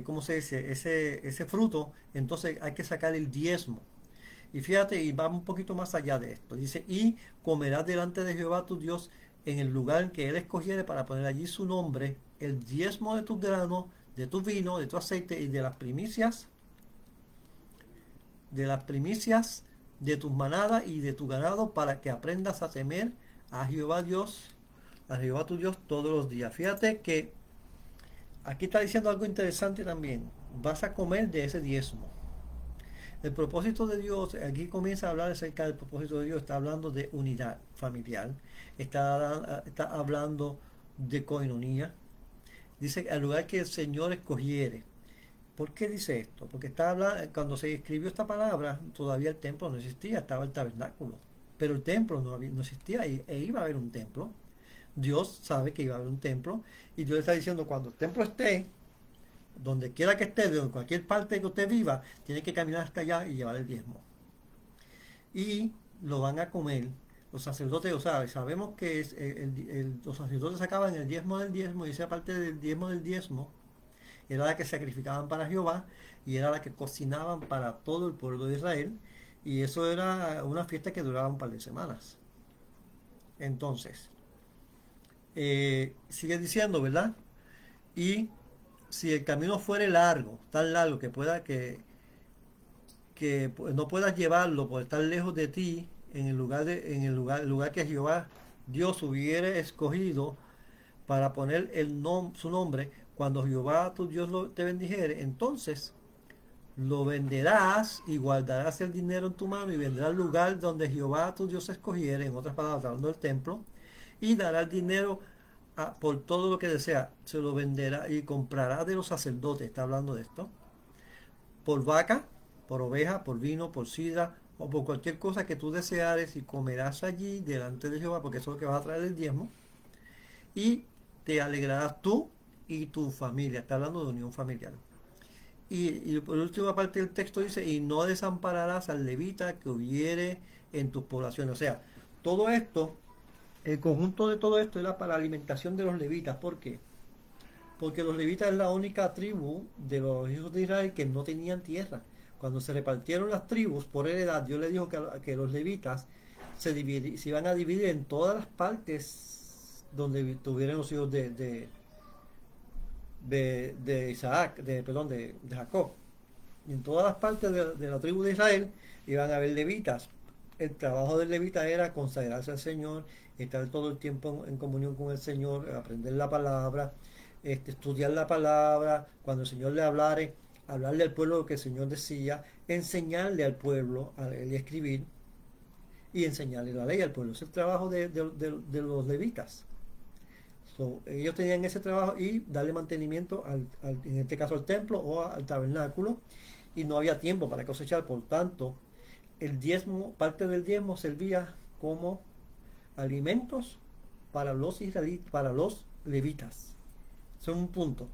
Speaker 1: ¿cómo se dice? Ese fruto, entonces hay que sacar el diezmo. Y fíjate, y vamos un poquito más allá de esto. Dice, y comerás delante de Jehová tu Dios en el lugar en que él escogiere para poner allí su nombre, el diezmo de tus granos, de tu vino, de tu aceite y de las primicias de tus manadas y de tu ganado, para que aprendas a temer a Jehová Dios, a Jehová tu Dios todos los días. Fíjate que aquí está diciendo algo interesante también. Vas a comer de ese diezmo. El propósito de Dios, aquí comienza a hablar acerca del propósito de Dios, está hablando de unidad familiar, está hablando de coinonía. Dice, al lugar que el Señor escogiere. ¿Por qué dice esto? Porque está hablando, cuando se escribió esta palabra, todavía el templo no existía, estaba el tabernáculo. Pero el templo no existía e iba a haber un templo. Dios sabe que iba a haber un templo y Dios está diciendo, cuando el templo esté, donde quiera que esté, de cualquier parte que usted viva, tiene que caminar hasta allá y llevar el diezmo. Y lo van a comer los sacerdotes, o sea, sabemos que los sacerdotes sacaban el diezmo del diezmo y esa parte del diezmo era la que sacrificaban para Jehová y era la que cocinaban para todo el pueblo de Israel, y eso era una fiesta que duraba un par de semanas. Entonces, sigue diciendo, ¿verdad? Y si el camino fuere largo, tan largo que pues, no puedas llevarlo por estar lejos de ti, el lugar que Jehová Dios hubiera escogido para poner su nombre, cuando Jehová tu Dios te bendijere, entonces lo venderás y guardarás el dinero en tu mano y vendrás al lugar donde Jehová tu Dios escogiere, en otras palabras, hablando del templo, y dará el dinero por todo lo que desea. Se lo venderá y comprará de los sacerdotes, está hablando de esto, por vaca, por oveja, por vino, por sidra o por cualquier cosa que tú deseares, y comerás allí delante de Jehová, porque eso es lo que va a traer el diezmo, y te alegrarás tú y tu familia. Está hablando de unión familiar. Y por última parte del texto dice, y no desampararás al levita que hubiere en tus poblaciones. O sea, todo esto, el conjunto de todo esto era para la alimentación de los levitas. ¿Por qué? Porque los levitas es la única tribu de los hijos de Israel que no tenían tierra. Cuando se repartieron las tribus por heredad, Dios le dijo que los levitas se iban a dividir en todas las partes donde tuvieran los hijos de Isaac, de Jacob. Y en todas las partes de la tribu de Israel iban a haber levitas. El trabajo del levita era consagrarse al Señor, estar todo el tiempo en comunión con el Señor, aprender la palabra, estudiar la palabra, cuando el Señor le hablare, hablarle al pueblo lo que el Señor decía, enseñarle al pueblo a leer y escribir, y enseñarle la ley al pueblo. Ese es el trabajo de los levitas. So, ellos tenían ese trabajo y darle mantenimiento en este caso al templo o al tabernáculo, y no había tiempo para cosechar. Por tanto, el diezmo, parte del diezmo servía como alimentos para los israelitas, para los levitas. Ese es un punto.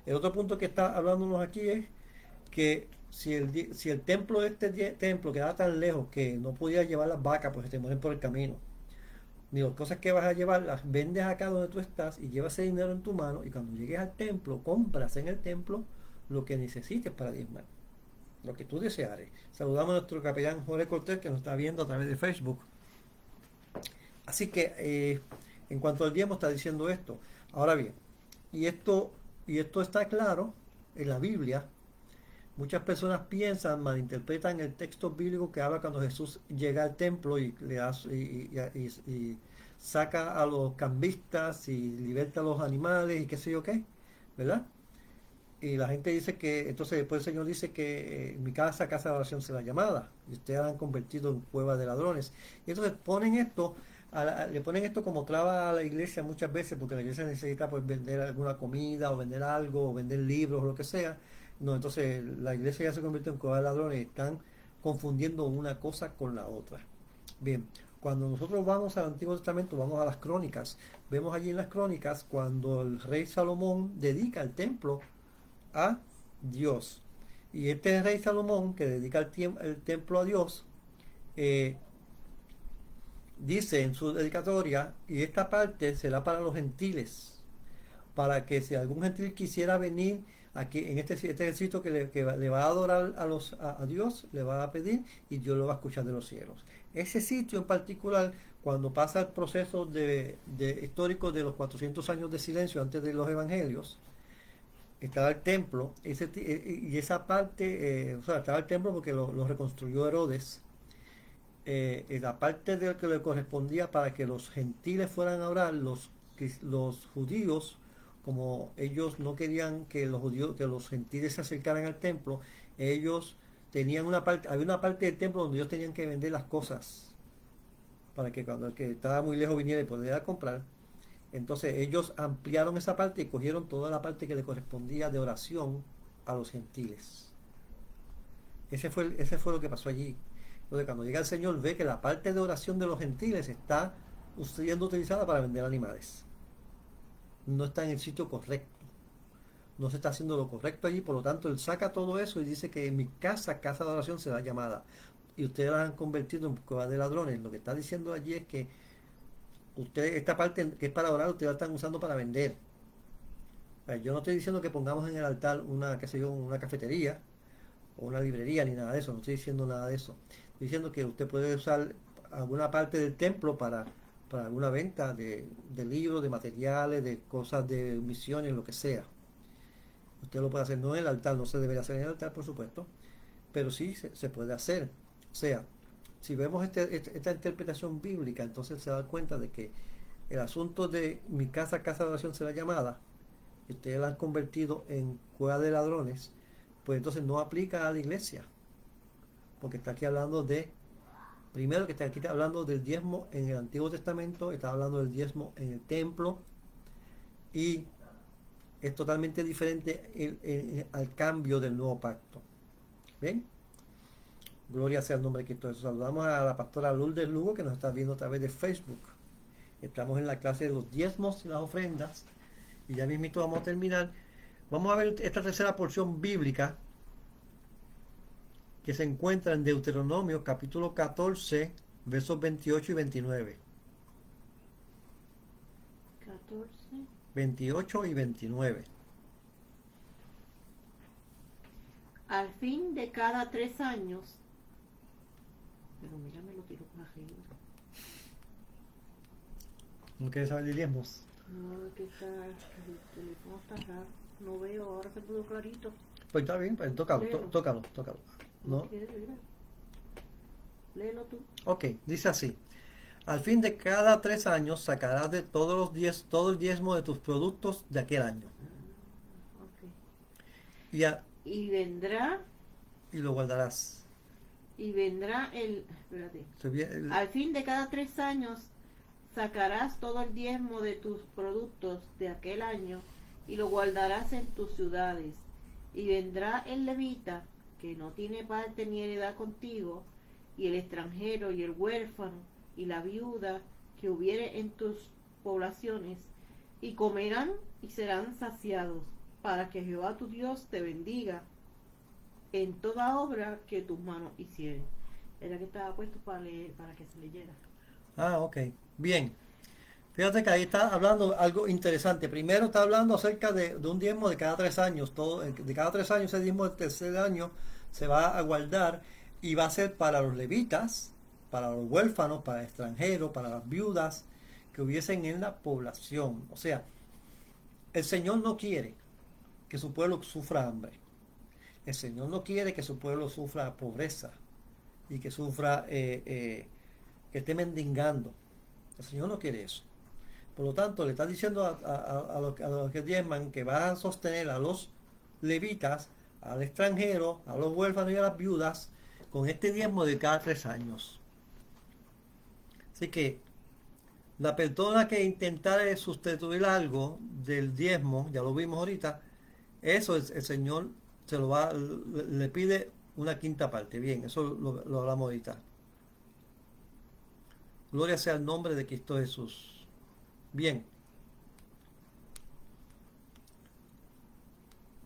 Speaker 1: El otro punto que está hablándonos aquí es que si el templo de templo quedaba tan lejos que no podías llevar las vacas porque se te mueren por el camino, ni las cosas que vas a llevar las vendes acá donde tú estás y llevas ese dinero en tu mano y cuando llegues al templo compras en el templo lo que necesites para diezmar, lo que tú deseares. Saludamos a nuestro capellán Jorge Cortés que nos está viendo a través de Facebook. Así que en cuanto al diezmo está diciendo esto. Ahora bien, y esto, y esto está claro en la Biblia. Muchas personas piensan, malinterpretan el texto bíblico que habla cuando Jesús llega al templo y le hace, y saca a los cambistas y liberta a los animales y qué sé yo qué, ¿verdad? Y la gente dice que, entonces después el Señor dice que mi casa, casa de oración será llamada, y ustedes la han convertido en cueva de ladrones. Y entonces ponen esto, le ponen esto como traba a la iglesia muchas veces, porque la iglesia necesita pues vender alguna comida, o vender algo, o vender libros, o lo que sea. No, entonces la iglesia ya se convierte en cueva de ladrones y están confundiendo una cosa con la otra. Bien, cuando nosotros vamos al Antiguo Testamento, vamos a las crónicas, vemos allí en las crónicas cuando el rey Salomón dedica el templo a Dios. Y este rey Salomón, que dedica el templo a Dios, eh, dice en su dedicatoria, y esta parte será para los gentiles, para que si algún gentil quisiera venir aquí, en este ejército que le va a adorar a Dios, le va a pedir y Dios lo va a escuchar de los cielos. Ese sitio en particular, cuando pasa el proceso histórico de los 400 años de silencio antes de los evangelios, estaba el templo, y esa parte, o sea, estaba el templo porque lo reconstruyó Herodes. La parte de lo que le correspondía para que los gentiles fueran a orar, los judíos, como ellos no querían que los judíos, que los gentiles se acercaran al templo, ellos tenían una parte, había una parte del templo donde ellos tenían que vender las cosas para que cuando el que estaba muy lejos viniera y pudiera comprar. Entonces ellos ampliaron esa parte y cogieron toda la parte que le correspondía de oración a los gentiles. Ese fue lo que pasó allí. Entonces cuando llega el Señor ve que la parte de oración de los gentiles está siendo utilizada para vender animales. No está en el sitio correcto. No se está haciendo lo correcto allí, por lo tanto Él saca todo eso y dice que en mi casa, casa de oración será llamada. Y ustedes la han convertido en cueva de ladrones. Lo que está diciendo allí es que ustedes, esta parte que es para orar, ustedes la están usando para vender. Yo no estoy diciendo que pongamos en el altar una, qué sé yo, una cafetería o una librería ni nada de eso, no estoy diciendo nada de eso. Estoy diciendo que usted puede usar alguna parte del templo para alguna venta de libros, de materiales, de cosas de misiones, lo que sea. Usted lo puede hacer, no en el altar, no se debería hacer en el altar, por supuesto, pero sí se puede hacer. O sea, si vemos esta interpretación bíblica, entonces se da cuenta de que el asunto de mi casa, casa de oración será llamada, y ustedes la han convertido en cueva de ladrones, pues entonces no aplica a la iglesia, porque está aquí hablando primero que está aquí hablando del diezmo en el Antiguo Testamento, está hablando del diezmo en el templo, y es totalmente diferente al cambio del nuevo pacto. ¿Bien? Gloria sea el nombre de Cristo. Saludamos a la pastora Lourdes Lugo que nos está viendo a través de Facebook. Estamos en la clase de los diezmos y las ofrendas. Y ya mismito vamos a terminar. Vamos a ver esta tercera porción bíblica que se encuentra en Deuteronomio capítulo 14, versos 28 y 29.
Speaker 2: 14.
Speaker 1: 28 y 29.
Speaker 2: Al fin de cada 3 años. Pero mira, me lo tiro por arriba.
Speaker 1: ¿No quieres saber de diezmos?
Speaker 2: No, es que el teléfono está raro. No veo, ahora se puso clarito.
Speaker 1: Pues está bien, pues tócalo. ¿No?
Speaker 2: Léelo tú.
Speaker 1: Ok, dice así. Al fin de cada 3 años sacarás de todo el diezmo de tus productos de aquel año.
Speaker 2: Okay. Y vendrá.
Speaker 1: Y lo guardarás.
Speaker 2: Y vendrá espérate. Al fin de cada 3 años sacarás todo el diezmo de tus productos de aquel año y lo guardarás en tus ciudades. Y vendrá el levita, que no tiene parte ni heredad contigo, y el extranjero y el huérfano y la viuda que hubiere en tus poblaciones, y comerán y serán saciados, para que Jehová tu Dios te bendiga en toda obra que tus manos hicieren. Era que estaba puesto para leer, para que se leyera.
Speaker 1: Ah, ok. Bien. Fíjate que ahí está hablando algo interesante. Primero está hablando acerca de un diezmo de cada 3 años. De cada 3 años, ese diezmo del tercer año se va a guardar y va a ser para los levitas, para los huérfanos, para extranjeros, para las viudas que hubiesen en la población. O sea, el Señor no quiere que su pueblo sufra hambre. El Señor no quiere que su pueblo sufra pobreza y que sufra, que esté mendigando. El Señor no quiere eso. Por lo tanto, le está diciendo a los que diezman que van a sostener a los levitas, al extranjero, a los huérfanos y a las viudas con este diezmo de cada 3 años. Así que la persona que intentara sustituir algo del diezmo, ya lo vimos ahorita, eso el Señor se lo va, le pide una quinta parte. Bien, eso lo hablamos ahorita. Gloria sea el nombre de Cristo Jesús. Bien.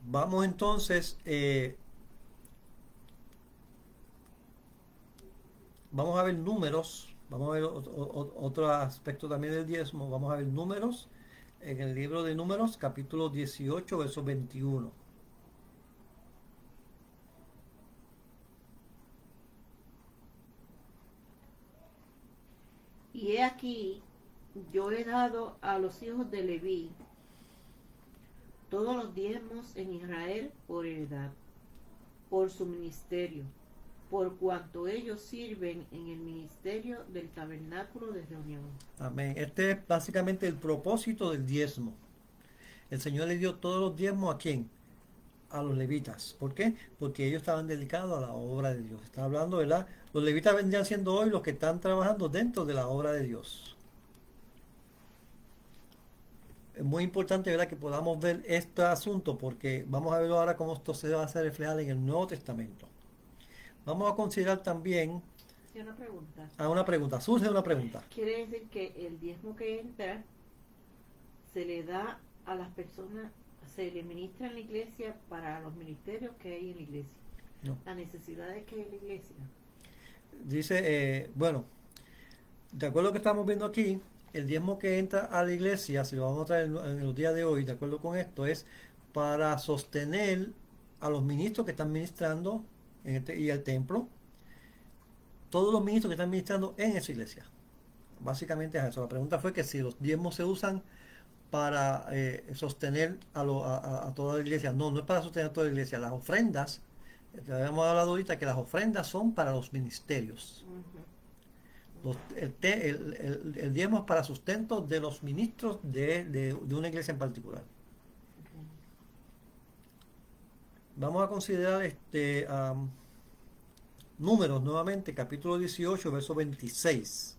Speaker 1: Vamos entonces, vamos a ver números, vamos a ver otro aspecto también del diezmo, vamos a ver números en el libro de Números, capítulo 18, verso 21.
Speaker 2: Y he aquí, yo he dado a los hijos de Leví todos los diezmos en Israel por heredad, por su ministerio, por cuanto ellos sirven en el ministerio del tabernáculo de reunión.
Speaker 1: Amén. Este es básicamente el propósito del diezmo. El Señor le dio todos los diezmos ¿a quién? A los levitas. ¿Por qué? Porque ellos estaban dedicados a la obra de Dios. Está hablando, ¿verdad? Los levitas vendrían siendo hoy los que están trabajando dentro de la obra de Dios. Es muy importante, ¿verdad?, que podamos ver este asunto, porque vamos a verlo ahora cómo esto se va a hacer reflejado en el Nuevo Testamento. Vamos a considerar también una pregunta. Surge una pregunta.
Speaker 2: Quiere decir que el diezmo que entra se le da a las personas, se le ministra en la iglesia para los ministerios que hay en la iglesia.
Speaker 1: No.
Speaker 2: Las necesidades que hay en la iglesia.
Speaker 1: Dice, bueno, de acuerdo a lo que estamos viendo aquí, el diezmo que entra a la iglesia, si lo vamos a traer en los días de hoy, de acuerdo con esto, es para sostener a los ministros que están ministrando y el templo, todos los ministros que están ministrando en esa iglesia. Básicamente es eso. La pregunta fue que si los diezmos se usan para sostener a toda la iglesia. No, no es para sostener a toda la iglesia. Las ofrendas, ya habíamos hablado ahorita que las ofrendas son para los ministerios. El diezmo es para sustento de los ministros de una iglesia en particular. Vamos a considerar Números nuevamente, capítulo 18, verso 26.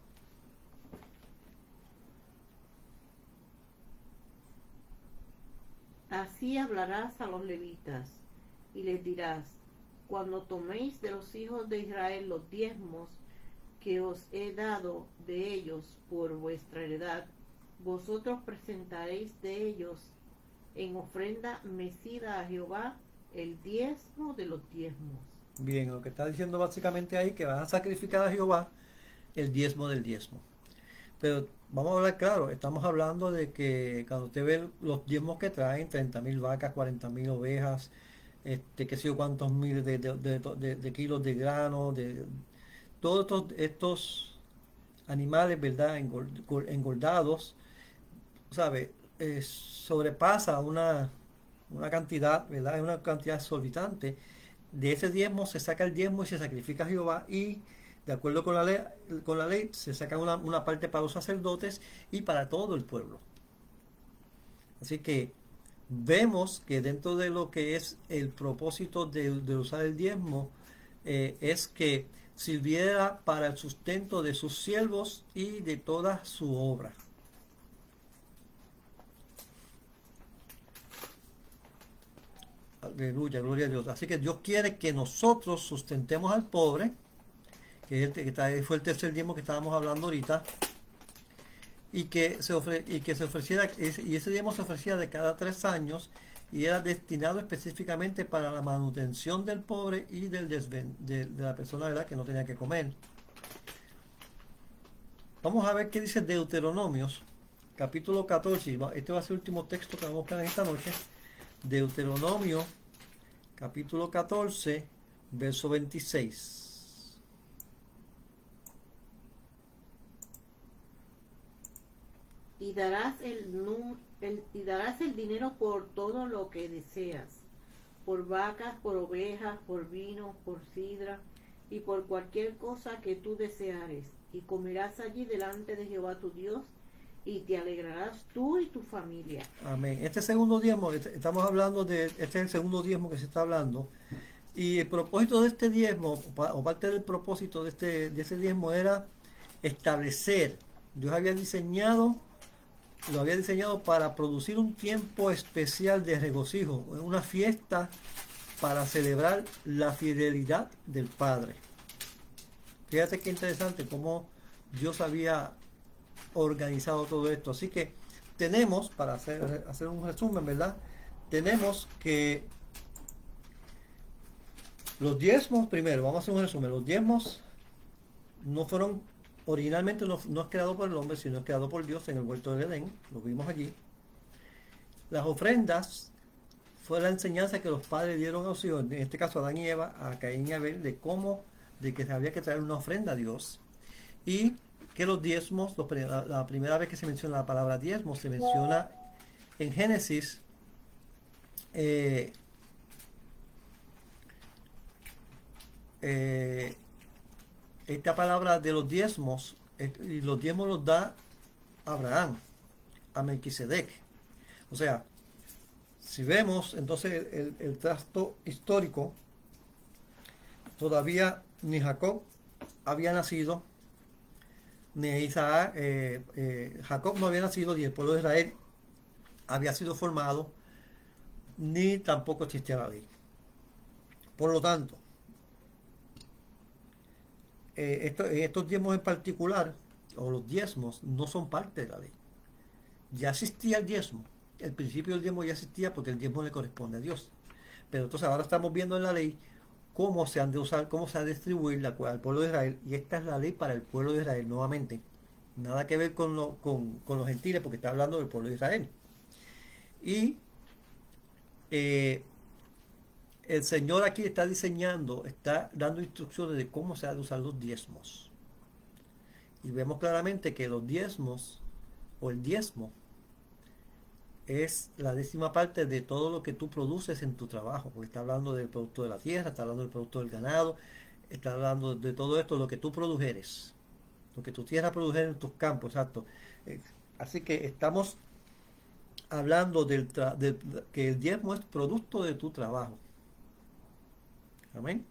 Speaker 2: Así hablarás a los levitas y les dirás: cuando toméis de los hijos de Israel los diezmos que os he dado de ellos por vuestra heredad, vosotros presentaréis de ellos en ofrenda mecida a Jehová el diezmo de los diezmos.
Speaker 1: Bien, lo que está diciendo básicamente ahí que vas a sacrificar a Jehová el diezmo del diezmo. Pero vamos a hablar claro, estamos hablando de que cuando usted ve los diezmos que traen, 30.000 vacas, 40.000 ovejas, qué sé yo cuántos miles de kilos de grano, de todos estos animales, ¿verdad?, engordados, ¿sabe? Sobrepasa una cantidad, ¿verdad?, es una cantidad exorbitante. De ese diezmo se saca el diezmo y se sacrifica a Jehová, y de acuerdo con la ley se saca una parte para los sacerdotes y para todo el pueblo. Así que vemos que dentro de lo que es el propósito de usar el diezmo, es que sirviera para el sustento de sus siervos y de toda su obra. Aleluya, gloria a Dios. Así que Dios quiere que nosotros sustentemos al pobre, que fue el tercer diezmo que estábamos hablando ahorita, y que se ofreciera, y ese diezmo se ofrecía de cada 3 años y era destinado específicamente para la manutención del pobre y de la persona, ¿verdad?, que no tenía que comer. Vamos a ver qué dice Deuteronomios, capítulo 14. Este va a ser el último texto que vamos a buscar en esta noche. Deuteronomio, capítulo 14, verso 26.
Speaker 2: Y darás el dinero por todo lo que deseas, por vacas, por ovejas, por vino, por sidra, y por cualquier cosa que tú deseares, y comerás allí delante de Jehová tu Dios, y te alegrarás tú y tu familia.
Speaker 1: Amén. Este segundo diezmo, estamos hablando este es el segundo diezmo que se está hablando. Y el propósito de este diezmo, o parte del propósito de ese diezmo, era establecer. Dios lo había diseñado para producir un tiempo especial de regocijo, una fiesta para celebrar la fidelidad del Padre. Fíjate qué interesante cómo Dios había organizado todo esto. Así que tenemos, para hacer un resumen, ¿verdad? Tenemos que los diezmos, primero, vamos a hacer un resumen. Los diezmos no fueron, originalmente no es creado por el hombre, sino es creado por Dios en el huerto del Edén. Lo vimos allí. Las ofrendas fue la enseñanza que los padres dieron a los hijos, en este caso a Adán y Eva, a Caín y Abel, de que había que traer una ofrenda a Dios. Y que los diezmos, la primera vez que se menciona la palabra diezmos, se menciona en Génesis esta palabra de los diezmos, y los diezmos los da Abraham a Melquisedec. O sea, si vemos entonces el trasto histórico, todavía ni Jacob había nacido, ni Isaac, Jacob no había nacido, ni el pueblo de Israel había sido formado, ni tampoco existía la ley. Por lo tanto, estos diezmos en particular, o los diezmos, no son parte de la ley. Ya existía el diezmo. El principio del diezmo ya existía porque el diezmo le corresponde a Dios. Pero entonces ahora estamos viendo en la ley cómo se han de usar, cómo se ha de distribuir al pueblo de Israel. Y esta es la ley para el pueblo de Israel nuevamente. Nada que ver con los gentiles, porque está hablando del pueblo de Israel. Y el Señor aquí está dando instrucciones de cómo se ha de usar los diezmos. Y vemos claramente que los diezmos, o el diezmo, es la 10ª parte de todo lo que tú produces en tu trabajo, porque está hablando del producto de la tierra, está hablando del producto del ganado, está hablando de todo esto, lo que tú produjeres, lo que tu tierra produjera en tus campos, exacto. Así que estamos hablando que el diezmo es producto de tu trabajo. Amén.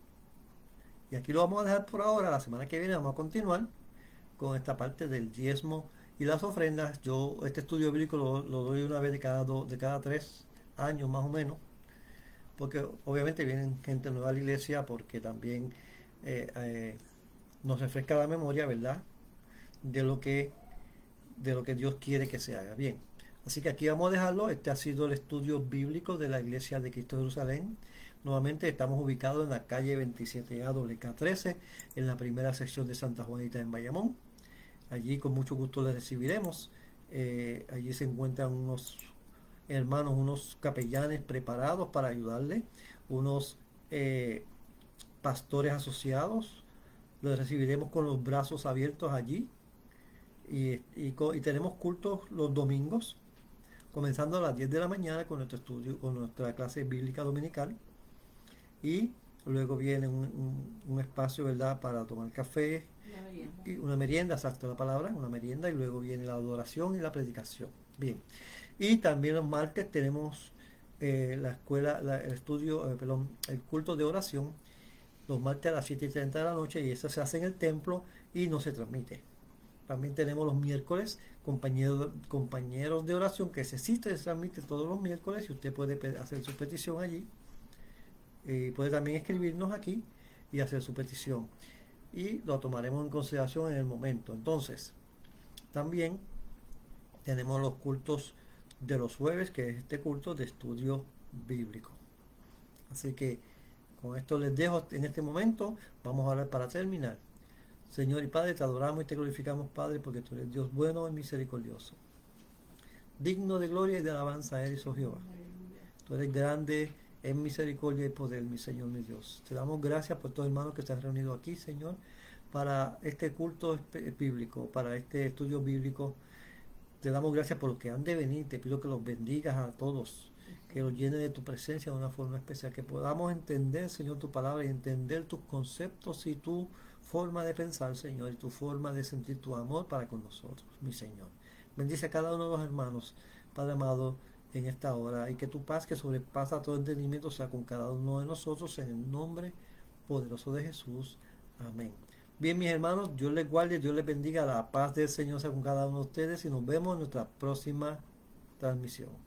Speaker 1: Y aquí lo vamos a dejar por ahora. La semana que viene vamos a continuar con esta parte del diezmo y las ofrendas. Yo este estudio bíblico lo doy una vez de cada 3 años más o menos, porque obviamente vienen gente nueva a la iglesia, porque también nos refresca la memoria, ¿verdad?, de lo que Dios quiere que se haga. Bien, así que aquí vamos a dejarlo. Este ha sido el estudio bíblico de la Iglesia de Cristo de Jerusalén. Nuevamente estamos ubicados en la calle 27A WK13, en la primera sección de Santa Juanita en Bayamón. Allí con mucho gusto les recibiremos. Allí se encuentran unos hermanos, unos capellanes preparados para ayudarle, unos pastores asociados. Los recibiremos con los brazos abiertos allí. Y tenemos cultos los domingos, comenzando a las 10 de la mañana con nuestro estudio, con nuestra clase bíblica dominical. Y luego viene un espacio, ¿verdad?, para tomar café, y una merienda, exacto la palabra, una merienda, y luego viene la adoración y la predicación. Bien, y también los martes tenemos la escuela, el estudio, el culto de oración, los martes a las 7:30 de la noche, y eso se hace en el templo y no se transmite. También tenemos los miércoles compañeros de oración, que se transmite todos los miércoles, y usted puede hacer su petición allí. Puede también escribirnos aquí y hacer su petición, y lo tomaremos en consideración en el momento. Entonces, también tenemos los cultos de los jueves, que es este culto de estudio bíblico. Así que con esto les dejo en este momento. Vamos a orar para terminar. Señor y Padre, te adoramos y te glorificamos, Padre, porque tú eres Dios bueno y misericordioso. Digno de gloria y de alabanza eres, oh Jehová. Tú eres grande en misericordia y poder, mi Señor, mi Dios. Te damos gracias por todos los hermanos que están reunidos aquí, Señor, para este culto bíblico, para este estudio bíblico. Te damos gracias por los que han de venir. Te pido que los bendigas a todos, que los llene de tu presencia de una forma especial, que podamos entender, Señor, tu palabra y entender tus conceptos y tu forma de pensar, Señor, y tu forma de sentir tu amor para con nosotros, mi Señor. Bendice a cada uno de los hermanos, Padre amado, en esta hora, y que tu paz que sobrepasa todo entendimiento sea con cada uno de nosotros, en el nombre poderoso de Jesús. Amén. Bien, mis hermanos, Dios les guarde, Dios les bendiga, la paz del Señor sea con cada uno de ustedes y nos vemos en nuestra próxima transmisión.